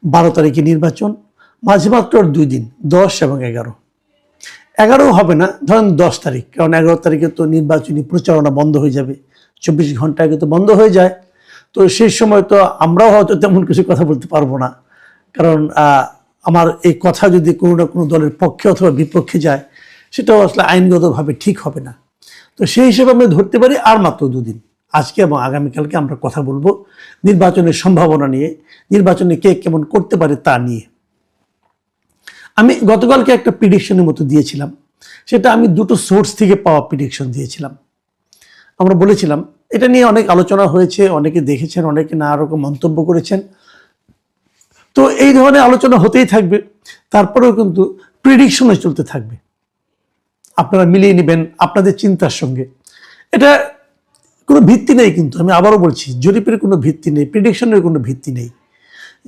12 তারিখে নির্বাচন, মাঝে মাত্র 2 দিন, 10 এবং 11 হবে না, ধরেন 10 তারিখ, কারণ 11 তারিখে তো নির্বাচনী প্রচারণা বন্ধ হয়ে যাবে, 24 ঘন্টা আগে তো বন্ধ হয়ে যায়। তো সেই সময় তো আমরাও হয়তো তেমন কিছু কথা বলতে পারবো না, কারণ আমার এই কথা যদি কোনো না কোনো দলের পক্ষে অথবা বিপক্ষে যায়, সেটাও আসলে আইনগতভাবে ঠিক হবে না। তো সেই হিসেবে আমরা ধরতে পারি আর মাত্র 2 দিন, আজকে এবং আগামীকালকে আমরা কথা বলবো নির্বাচনের সম্ভাবনা নিয়ে, নির্বাচনে কে কেমন করতে পারে তা নিয়ে। আমি গতকালকে একটা প্রিডিকশনের মতো দিয়েছিলাম, সেটা আমি দুটো সোর্স থেকে পাওয়া প্রিডিকশন দিয়েছিলাম। আমরা বলেছিলাম, এটা নিয়ে অনেক আলোচনা হয়েছে, অনেকে দেখেছেন, অনেকে নানা রকম মন্তব্য করেছেন। তো এই ধরনের আলোচনা হতেই থাকবে, তারপরেও কিন্তু প্রিডিকশনে চলতে থাকবে। আপনারা মিলিয়ে নেবেন আপনাদের চিন্তার সঙ্গে। এটা কোনো ভিত্তি নেই, কিন্তু আমি আবারও বলছি, জরিপের কোনো ভিত্তি নেই, প্রিডিকশনের কোনো ভিত্তি নেই।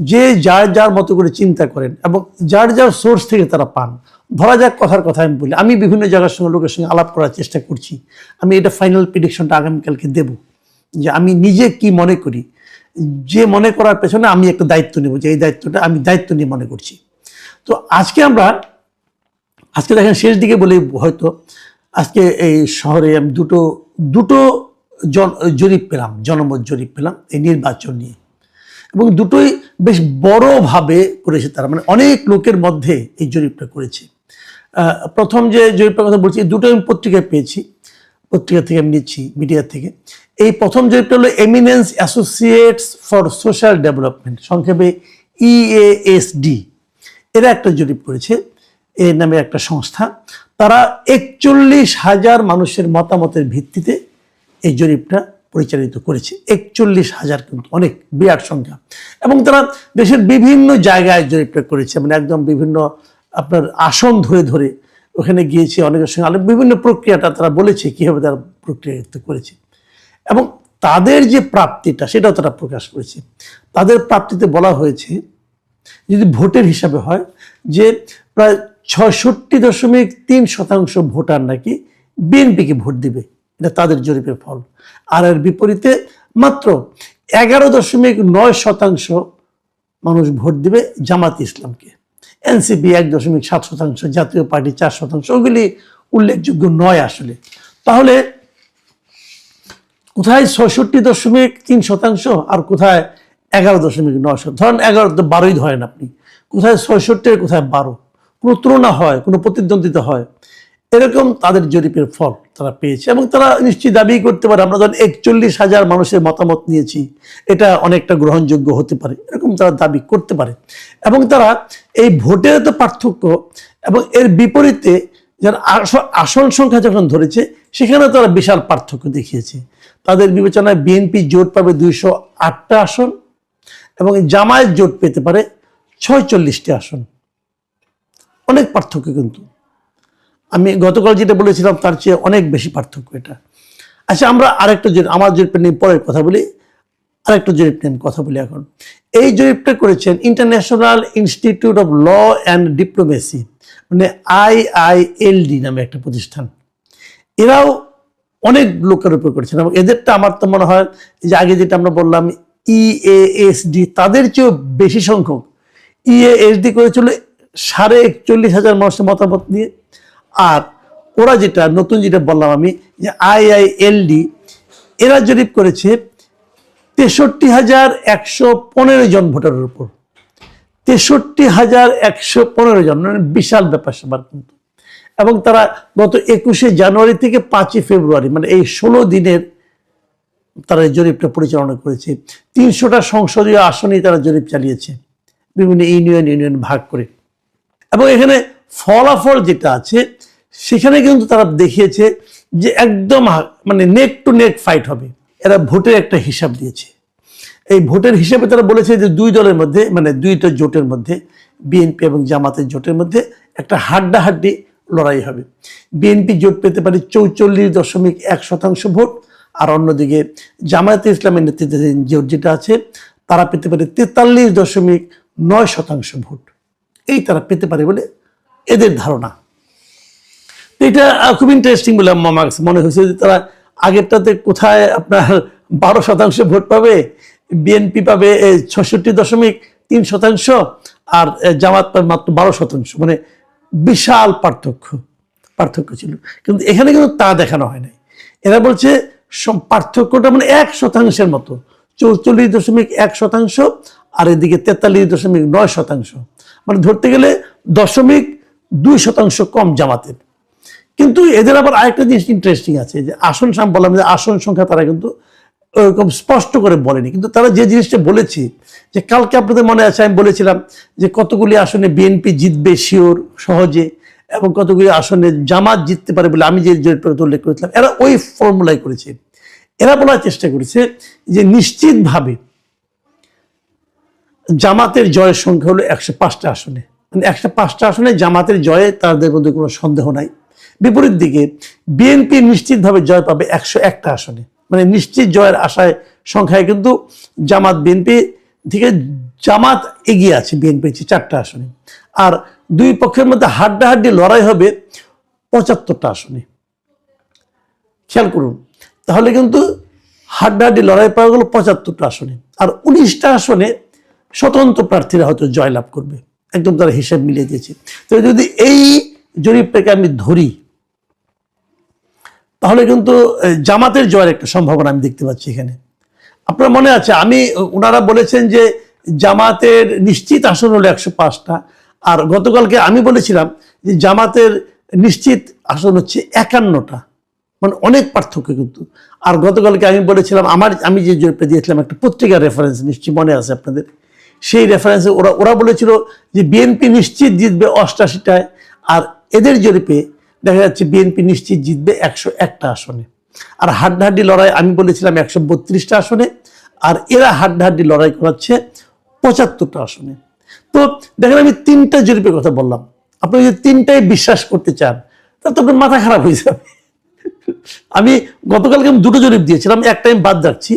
যে যার যার মতো করে চিন্তা করেন এবং যার যার সোর্স থেকে তারা পান। ধরা যাক, কথার কথা আমি বলি, আমি বিভিন্ন জায়গার সঙ্গে লোকের সঙ্গে আলাপ করার চেষ্টা করছি। আমি এটা ফাইনাল প্রিডিকশনটা আগামীকালকে দেব, যে আমি নিজে কি মনে করি, যে মনে করার পেছনে আমি একটা দায়িত্ব নেব, যে এই দায়িত্বটা আমি দায়িত্ব নিয়ে মনে করছি। তো আজকে দেখেন শেষ দিকে বলে, হয়তো আজকে এই শহরে আমি দুটো জরিপ পেলাম, জনমত জরিপ পেলাম এই নির্বাচন নিয়ে, এবং দুটোই বেশ বড়ভাবে করেছে তারা, মানে অনেক লোকের মধ্যে এই জরিপটা করেছে। প্রথম যে জরিপটার কথা বলছি, দুটো আমি পত্রিকায় পেয়েছি, পত্রিকা থেকে আমি নিচ্ছি, মিডিয়া থেকে। এই প্রথম জরিপটা হলো eminence associates for social development, সংক্ষেপে EASD, এরা একটা জরিপ করেছে, এর নামে একটা সংস্থা। তারা 41,000 মানুষের মতামতের ভিত্তিতে এই জরিপটা পরিচালিত করেছে। 41,000 কিন্তু অনেক বিরাট সংখ্যা, এবং তারা দেশের বিভিন্ন জায়গায় জরিপটা করেছে, মানে একদম বিভিন্ন আপনার আসন ধরে ধরে ওখানে গিয়েছে, অনেকের সঙ্গে বিভিন্ন প্রক্রিয়াটা তারা বলেছে কীভাবে তারা প্রক্রিয়ায়িত করেছে, এবং তাদের যে প্রাপ্তিটা সেটাও তারা প্রকাশ করেছে। তাদের প্রাপ্তিতে বলা হয়েছে, যদি ভোটের হিসাবে হয়, যে প্রায় 66.3% ভোটার নাকি বিএনপিকে ভোট দিবে, এটা তাদের জরিপের ফল। আর এর বিপরীতে মাত্র 11.9% মানুষ ভোট দিবে জামাত ইসলামকে, এনসিপি 1.7%, জাতীয় পার্টি 4%, ওগুলি উল্লেখযোগ্য নয় আসলে। তাহলে কোথায় 66.3% আর কোথায় 11.9%, ধরেন 11 তো 12ই ধরেন আপনি, কোথায় 66 কোথায় 12, কোনো তুলনা হয়, কোনো প্রতিদ্বন্দ্বিতা হয়, এরকম তাদের জরিপের ফল তারা পেয়েছে। এবং তারা নিশ্চয়ই দাবি করতে পারে, আমরা ধরেন 41,000 মানুষের মতামত নিয়েছি, এটা অনেকটা গ্রহণযোগ্য হতে পারে, এরকম তারা দাবি করতে পারে। এবং তারা এই ভোটের তো পার্থক্য এবং এর বিপরীতে যারা আসন সংখ্যা যখন ধরেছে, সেখানে তারা বিশাল পার্থক্য দেখিয়েছে। তাদের বিবেচনায় বিএনপি জোট পাবে 208টা আসন, এবং জামায়াত জোট পেতে পারে 46টি আসন। অনেক পার্থক্য, কিন্তু আমি গতকাল যেটা বলেছিলাম তার চেয়ে অনেক বেশি পার্থক্য এটা। আচ্ছা, আমরা আরেকটা আমার জরিপটা নিয়ে পরে কথা বলি, আরেকটা জরিপ নিয়ে কথা বলি এখন। এই জরিপটা করেছেন International Institute of Law and Diplomacy, মানে IILD নামে একটা প্রতিষ্ঠান। এরাও অনেক লোকের উপর করেছেন, এবং এদেরটা আমার তো মনে হয় যে আগে যেটা আমরা বললাম EASD, তাদের চেয়েও বেশি সংখ্যক। EASD করেছিল 41,500 মানুষের মতামত নিয়ে, আর ওরা যেটা নতুন যেটা বললাম আমি, যে IILD, এরা জরিপ করেছে 63,115 জন ভোটারের উপর। 63,115 জন, মানে বিশাল ব্যাপার স্যাপার কিন্তু। এবং তারা গত 21শে জানুয়ারি থেকে 5ই ফেব্রুয়ারি, মানে এই 16 দিনের তারা জরিপটা পরিচালনা করেছে। 300টা সংসদীয় আসনেই তারা জরিপ চালিয়েছে, বিভিন্ন ইউনিয়ন ভাগ করে। এবং এখানে ফলাফল যেটা আছে, সেখানে কিন্তু তারা দেখিয়েছে যে একদম মানে নেক টু নেক ফাইট হবে। এরা ভোটের একটা হিসাব দিয়েছে। এই ভোটের হিসাবে তারা বলেছে যে দুই দলের মধ্যে, মানে দুইটা জোটের মধ্যে, বিএনপি এবং জামাতের জোটের মধ্যে একটা হাড্ডাহাড্ডি লড়াই হবে। বিএনপি জোট পেতে পারে 44.1% ভোট, আর অন্যদিকে জামায়াতে ইসলামের নেতৃত্বে জোট যেটা আছে, তারা পেতে পারে 43.9% ভোট। এই তারা পেতে পারে বলে এদের ধারণা। এটা খুব ইন্টারেস্টিং বলে আমার মনে হয়েছে, যে তারা আগেরটাতে কোথায় আপনার 12% ভোট পাবে, বিএনপি পাবে 3% আর জামাত পায় মাত্র 12%, মানে বিশাল পার্থক্য ছিল। কিন্তু এখানে কিন্তু তা দেখানো হয় নাই। এরা বলছে পার্থক্যটা মানে 1% মতো, 44.1%, আর এদিকে 43.9%, মানে ধরতে গেলে 0.2% কম জামাতের। কিন্তু এদের আবার আরেকটা জিনিস ইন্টারেস্টিং আছে, যে আসন বললাম যে আসন সংখ্যা তারা কিন্তু ওরকম স্পষ্ট করে বলেনি, কিন্তু তারা যে জিনিসটা বলেছে, যে কালকে আপনাদের মনে আছে আমি বলেছিলাম যে কতগুলি আসনে বিএনপি জিতবে শিওর সহজে, এবং কতগুলি আসনে জামাত জিততে পারে বলে আমি যে উল্লেখ করেছিলাম, এরা ওই ফর্মুলাই করেছে। এরা বলার চেষ্টা করেছে যে নিশ্চিতভাবে জামাতের জয়ের সংখ্যা হলো 105টা আসনে, মানে 105টা আসনে জামাতের জয়ে তাদের মধ্যে কোনো সন্দেহ নাই। বিপরীত দিকে বিএনপি নিশ্চিতভাবে জয় পাবে 101টা আসনে, মানে নিশ্চিত জয়ের আশায় সংখ্যায় কিন্তু বিএনপি থেকে জামাত এগিয়ে আছে, বিএনপি 4টা আসনে। আর দুই পক্ষের মধ্যে হাড্ডাহাড্ডি লড়াই হবে 75টা আসনে। খেয়াল করুন, তাহলে কিন্তু হাড্ডাহাড্ডি লড়াই পাওয়া গেল 75টা আসনে, আর 19টা আসনে স্বতন্ত্র প্রার্থীরা হয়তো জয়লাভ করবে, একদম তারা হিসাব মিলিয়ে দিয়েছে। তো যদি এই জরিপটাকে আমি ধরি, তাহলে কিন্তু জামাতের জয়ের একটা সম্ভাবনা আমি দেখতে পাচ্ছি এখানে। আপনার মনে আছে ওনারা বলেছেন যে জামাতের নিশ্চিত আসন হলো 105টা, আর গতকালকে আমি বলেছিলাম যে জামাতের নিশ্চিত আসন হচ্ছে 51টা, মানে অনেক পার্থক্য কিন্তু। আর গতকালকে আমি বলেছিলাম আমি যে জরিপটা দিয়েছিলাম একটা পত্রিকার রেফারেন্স, নিশ্চয়ই মনে আছে আপনাদের, সেই রেফারেন্সে ওরা বলেছিল যে বিএনপি নিশ্চিত জিতবে 88টায়, আর এদের জরিপে দেখা যাচ্ছে বিএনপি নিশ্চিত জিতবে 101টা আসনে। আর হাড্ডাহাড্ডি লড়াই আমি বলেছিলাম 132টা আসনে, আর এরা হাড্ডাহাড্ডি লড়াই করাচ্ছে 75টা আসনে। তো দেখেন আমি 3টা জরিপের কথা বললাম, আপনি যদি 3টাই বিশ্বাস করতে চান তাহলে তো আপনার মাথা খারাপ হয়ে যাবে। আমি গতকালকে 2টো জরিপ দিয়েছিলাম, একটা আমি বাদ রাখছি,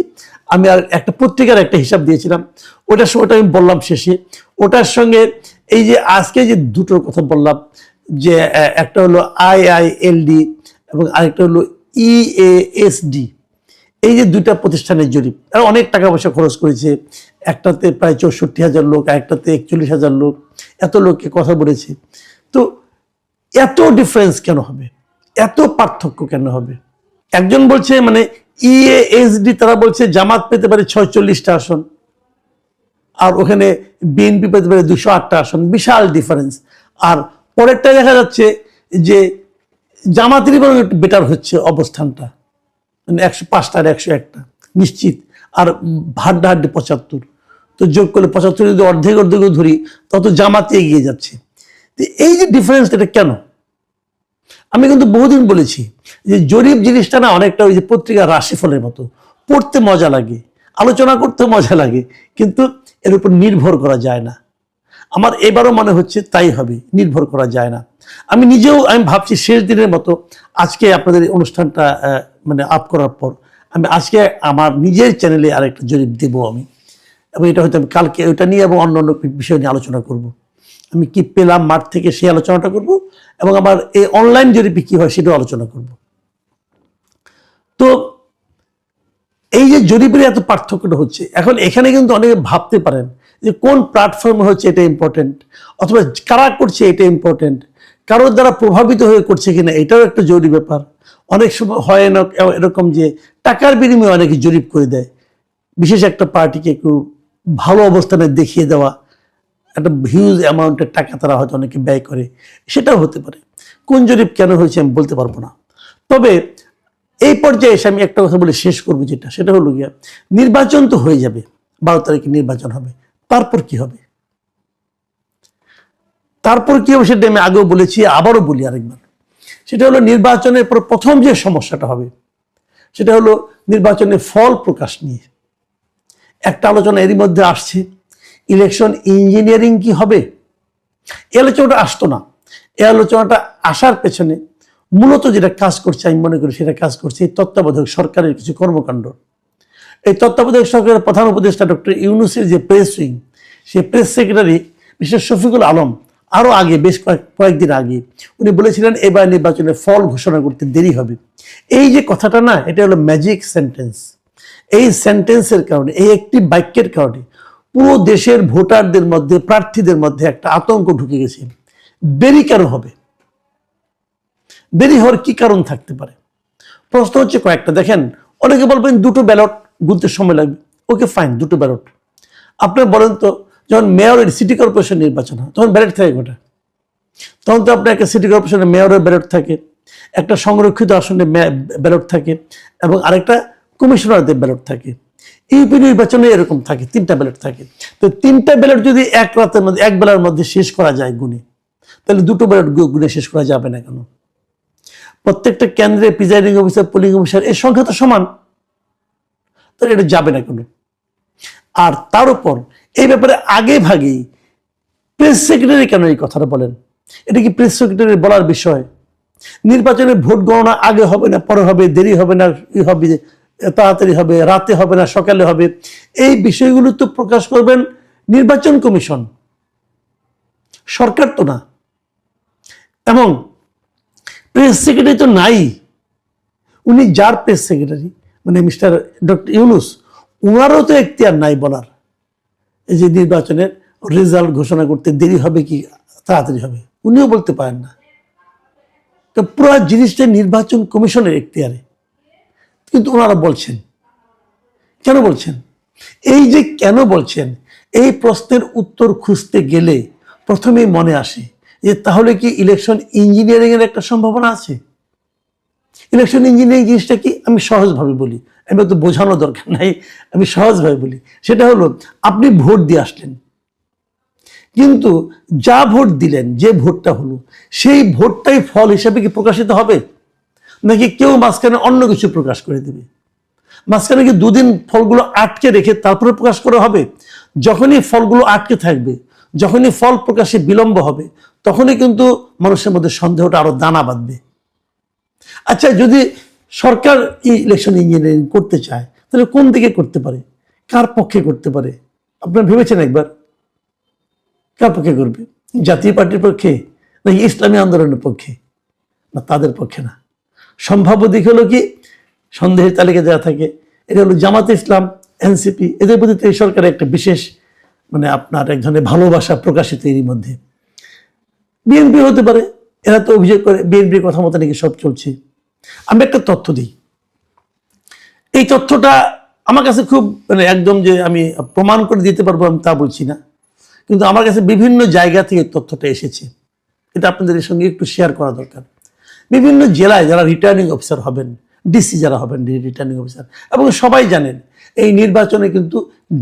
আমি আর একটা পত্রিকার একটা হিসাব দিয়েছিলাম, ওটা আমি বললাম শেষে। ওটার সঙ্গে এই যে আজকে যে দুটোর কথা বললাম, যে একটা হলো IILD এবং আরেকটা হলো EASD, এই যে 2টা প্রতিষ্ঠানের জরিপ, আর অনেক টাকা পয়সা খরচ করেছে। একটাতে প্রায় 64,000 লোক, আরেকটাতে 41,000 লোক, এত লোককে কথা বলেছে। তো এত ডিফারেন্স কেন হবে, এত পার্থক্য কেন হবে? একজন বলছে মানে EASD তারা বলছে জামাত পেতে পারে 46টা আসন, আর ওখানে বিএনপি পেতে পারে 208টা আসন, বিশাল ডিফারেন্স। আর পরেরটা দেখা যাচ্ছে যে জামাতেরই বরং একটু বেটার হচ্ছে অবস্থানটা, মানে 105টার 101টা নিশ্চিত, আর হাড্ডাহাড্ডি 75। তো যোগ করলে 75 যদি অর্ধেক ধরি, তত জামাতে এগিয়ে যাচ্ছে। তো এই যে ডিফারেন্স, এটা কেন? আমি কিন্তু বহুদিন বলেছি যে জরিপ জিনিসটা না অনেকটা ওই যে পত্রিকা রাশিফলের মতো, পড়তে মজা লাগে, আলোচনা করতে মজা লাগে, কিন্তু এর উপর নির্ভর করা যায় না। আমার এবারও মনে হচ্ছে তাই হবে, নির্ভর করা যায় না। আমি ভাবছি শেষ দিনের মতো আজকে আপনাদের অনুষ্ঠানটা মানে আপ করার পর আমি আজকে আমার নিজের চ্যানেলে আরেকটা জরিপ দেব আমি, এবং এটা হয়তো আমি কালকে ওইটা নিয়ে এবং অন্য বিষয় নিয়ে আলোচনা করব। আমি কি পেলাম মাঠ থেকে সেই আলোচনাটা করব, এবং আমার এই অনলাইন জরিপে কি হয় সেটাও আলোচনা করব। তো এই যে জরিপের এত পার্থক্যটা হচ্ছে, এখন এখানে কিন্তু অনেকে ভাবতে পারেন যে কোন প্ল্যাটফর্মে হচ্ছে এটা ইম্পর্টেন্ট, অথবা কারা করছে এটা ইম্পর্টেন্ট, কারোর দ্বারা প্রভাবিত হয়ে করছে কিনা এটাও একটা জরুরি ব্যাপার। অনেক সময় হয় না এরকম যে টাকার বিনিময়ে অনেকে জরিপ করে দেয়, বিশেষ একটা পার্টিকে একটু ভালো অবস্থানে দেখিয়ে দেওয়া, একটা হিউজ অ্যামাউন্টের টাকা তারা হয়তো অনেকে ব্যয় করে, সেটাও হতে পারে। কোন জরিপ কেন হয়েছে আমি বলতে পারবো না। তবে এই পর্যায়ে এসে আমি একটা কথা বলে শেষ করবো, সেটা হলো গিয়া নির্বাচন তো হয়ে যাবে, 12 তারিখে নির্বাচন হবে, তারপর কি হবে? সেটা আমি আগেও বলেছি, আবারও বলি আরেকবার। সেটা হলো নির্বাচনের পর প্রথম যে সমস্যাটা হবে সেটা হলো নির্বাচনের ফল প্রকাশ নিয়ে একটা আলোচনা এরই মধ্যে আসছে। ইলেকশন ইঞ্জিনিয়ারিং কি হবে? এই আলোচনাটা আসতো না। এই আলোচনাটা আসার পেছনে মূলত যেটা কাজ করছে আমি মনে করি সেটা কাজ করছে এই তত্ত্বাবধায়ক সরকারের কিছু কর্মকাণ্ড। এই তত্ত্বাবধায়ক সরকারের প্রধান উপদেষ্টা ডক্টর ইউনূসের যে প্রেস উইং, সেই press secretary mister Shafiqul Alam আরো আগে বেশ কয়েকদিন আগে উনি বলেছিলেন এবার নির্বাচনের ফল ঘোষণা করতে দেরি হবে। এই যে কথাটা না, এটা হলো ম্যাজিক সেন্টেন্স। এই সেন্টেন্সের কারণে, এই একটি বাক্যের কারণে পুরো দেশের ভোটারদের মধ্যে, প্রার্থীদের মধ্যে একটা আতঙ্ক ঢুকে গেছে। দেরি কেন হবে? দেরি হওয়ার কি কারণ থাকতে পারে? প্রশ্ন হচ্ছে কয়েকটা। দেখেন, অনেকে বলবেন দুটো ব্যালট গুনতে সময় লাগবে। ওকে ফাইন, দুটো ব্যালট। আপনি বলেন তো, যখন মেয়রের সিটি কর্পোরেশন নির্বাচন হয় তখন ব্যালট থাকে কোটা? তখন তো আপনার একটা সিটি কর্পোরেশনের মেয়রের ব্যালট থাকে, একটা সংরক্ষিত আসনে ব্যালট থাকে, এবং আরেকটা কমিশনারদের ব্যালট থাকে। ইউপি নির্বাচনে এরকম থাকে, 3টা ব্যালট থাকে। তো 3টা ব্যালট যদি এক রাতের মধ্যে, এক বেলার মধ্যে শেষ করা যায় গুনে, তাহলে দুটো ব্যালট গুনে শেষ করা যাবে না কেন? প্রত্যেকটা কেন্দ্রে প্রিজাইডিং অফিসার, পোলিং অফিসার এর সংখ্যা তো সমান, তাহলে এটা যাবে না কেন? আর তার উপর এই ব্যাপারে আগে ভাগেই প্রেস সেক্রেটারি কেন এই কথাটা বলেন? এটা কি প্রেস সেক্রেটারি বলার বিষয়? নির্বাচনে ভোট গণনা আগে হবে না পরে হবে, দেরি হবে না হবে, তাড়াতাড়ি হবে, রাতে হবে না সকালে হবে, এই বিষয়গুলো তো প্রকাশ করবেন নির্বাচন কমিশন, সরকার তো না। এবং প্রেস সেক্রেটারি তো নাই। উনি যার প্রেস সেক্রেটারি, মানে মিস্টার ডক্টর ইউনুস, ওনারও তো এখতিয়ার নাই বলার এই যে নির্বাচনের রেজাল্ট ঘোষণা করতে দেরি হবে কি তাড়াতাড়ি হবে, উনিও বলতে পারেন না। তো পুরো জিনিসটা নির্বাচন কমিশনের এখতিয়ারে, কিন্তু ওনারা বলছেন। কেন বলছেন? এই যে কেন বলছেন, এই প্রশ্নের উত্তর খুঁজতে গেলে প্রথমেই মনে আসে যে তাহলে কি ইলেকশন ইঞ্জিনিয়ারিং এর একটা সম্ভাবনা আছে? ইলেকশন ইঞ্জিনিয়ারিং জিনিসটা কি আমি সহজভাবে বলি, আমি তো বোঝানো দরকার নাই, আমি সহজভাবে বলি। সেটা হলো, আপনি ভোট দিয়ে আসলেন, কিন্তু যা ভোট দিলেন, যে ভোটটা হলো, সেই ভোটটাই ফল হিসাবে কি প্রকাশিত হবে, নাকি কেউ মাঝখানে অন্য কিছু প্রকাশ করে দেবে? মাঝখানে কি দুদিন ফলগুলো আটকে রেখে তারপরে প্রকাশ করা হবে? যখনই ফলগুলো আটকে থাকবে, যখনই ফল প্রকাশে বিলম্ব হবে, তখনই কিন্তু মানুষের মধ্যে সন্দেহটা আরো দানা বাঁধবে। আচ্ছা, যদি সরকার ইলেকশন ইঞ্জিনিয়ারিং করতে চায়, তাহলে কোন দিকে করতে পারে, কার পক্ষে করতে পারে? আপনারা ভেবেছেন একবার? কার পক্ষে করবে? জাতীয় পার্টির পক্ষে, নাকি ইসলামী আন্দোলনের পক্ষে? না, তাদের পক্ষে না। সম্ভাব্য দিক হলো কি, সন্দেহের তালিকা যারা থাকে, এটা হলো জামাতে ইসলাম, এনসিপি, এদের প্রতি এই সরকারের একটা বিশেষ, মানে আপনার এক ধরনের ভালোবাসা প্রকাশিত এরই মধ্যে। বিএনপি হতে পারে, এরা তো অভিযোগ করে বিএনপির কথা মতো নাকি সব চলছে। আমি একটা তথ্য দিই, এই তথ্যটা আমার কাছে খুব, মানে একদম যে আমি প্রমাণ করে দিতে পারবো আমি তা বলছি না, কিন্তু আমার কাছে বিভিন্ন জায়গা থেকে তথ্যটা এসেছে, এটা আপনাদের সঙ্গে একটু শেয়ার করা দরকার। বিভিন্ন জেলায় যারা রিটার্নিং অফিসার হবেন, ডিসি যারা হবেন রিটার্নিং অফিসার, এবং সবাই জানেন এই নির্বাচনে কিন্তু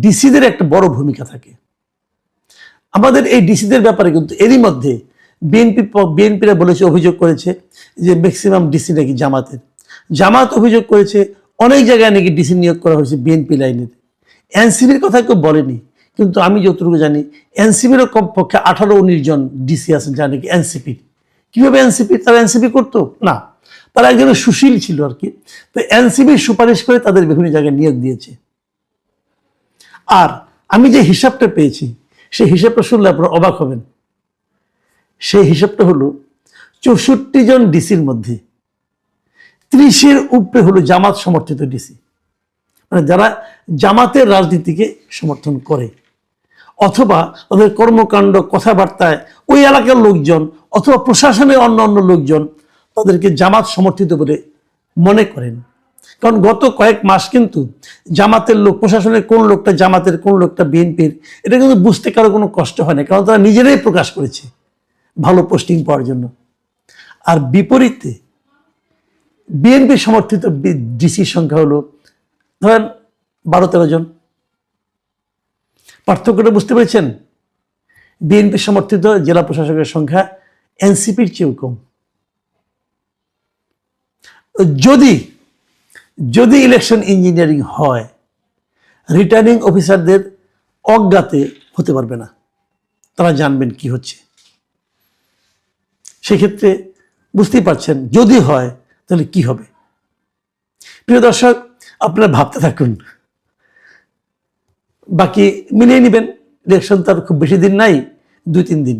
ডিসিদের একটা বড় ভূমিকা থাকে। আমাদের এই ডিসিদের ব্যাপারে কিন্তু এরই মধ্যে বিএনপিরা বলেছে, অভিযোগ করেছে যে ম্যাক্সিমাম ডিসি নাকি জামাতের। জামাত অভিযোগ করেছে অনেক জায়গায় নাকি ডিসি নিয়োগ করা হয়েছে বিএনপি লাইনের। এনসিপির কথা কেউ বলেনি, কিন্তু আমি যতটুকু জানি এনসিপিরও কমপক্ষে 18-19 জন ডিসি আছেন যারা নাকি এনসিপির। কিভাবে এনসিপি? তারা এনসিপি করতো না, তারা একজন সুশীল ছিল আর কি। তো এনসিপি সুপারিশ করে তাদের বিভিন্ন জায়গায় নিয়োগ দিয়েছে। আর আমি যে হিসাবটা পেয়েছি, সেই হিসাবটা শুনলে আপনারা অবাক হবেন। সেই হিসাবটা হলো 64 জন ডিসির মধ্যে 30-এর উপরে হলো জামাত সমর্থিত ডিসি, মানে যারা জামাতের রাজনীতিকে সমর্থন করে, অথবা তাদের কর্মকাণ্ড কথাবার্তায় ওই এলাকার লোকজন অথবা প্রশাসনের অন্য অন্য লোকজন তাদেরকে জামাত সমর্থিত বলে মনে করেন। কারণ গত কয়েক মাস কিন্তু জামাতের লোক, প্রশাসনের কোন লোকটা জামাতের, কোন লোকটা বিএনপির, এটা কিন্তু বুঝতে কারো কোনো কষ্ট হয় না, কারণ তারা নিজেরাই প্রকাশ করেছে ভালো পোস্টিং পাওয়ার জন্য। আর বিপরীতে বিএনপি সমর্থিত ডিসির সংখ্যা হলো ধরেন 12-13 জন। পার্থক্যটা বুঝতে পেরেছেন? বিএনপি সমর্থিত জেলা প্রশাসকের সংখ্যা এনসিপির চেয়েও কম। যদি ইলেকশন ইঞ্জিনিয়ারিং হয়, রিটার্নিং অফিসারদের অজ্ঞাতে হতে পারবে না, তারা জানবেন কি হচ্ছে। সেক্ষেত্রে বুঝতেই পারছেন যদি হয় তাহলে কি হবে। প্রিয় দর্শক, আপনারা ভাবতে থাকুন, বাকি মিলিয়ে নেবেন। ইলেকশন তার খুব বেশি দিন নাই, 2-3 দিন।